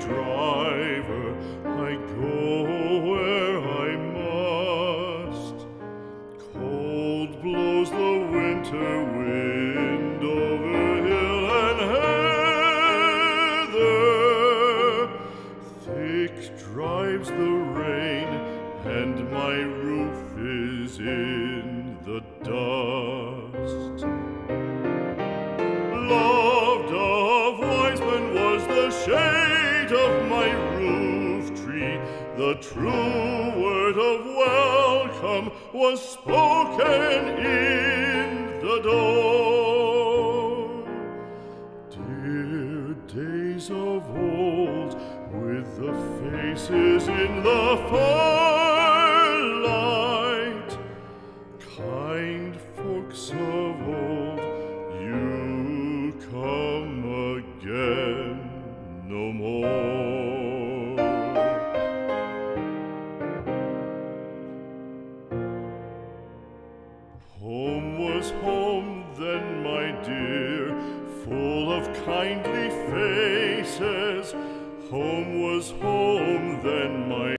driver, I go where I must. Cold blows the winter wind over hill and heather. Thick drives the rain, and my roof is in the dust. Loved of wise men was the shade of my roof tree. The true word of welcome was spoken in the door. Dear days of old, with the faces in the firelight, kind folks of old, you come again no more. Home was home then, my dear, full of kindly faces. Home was home then,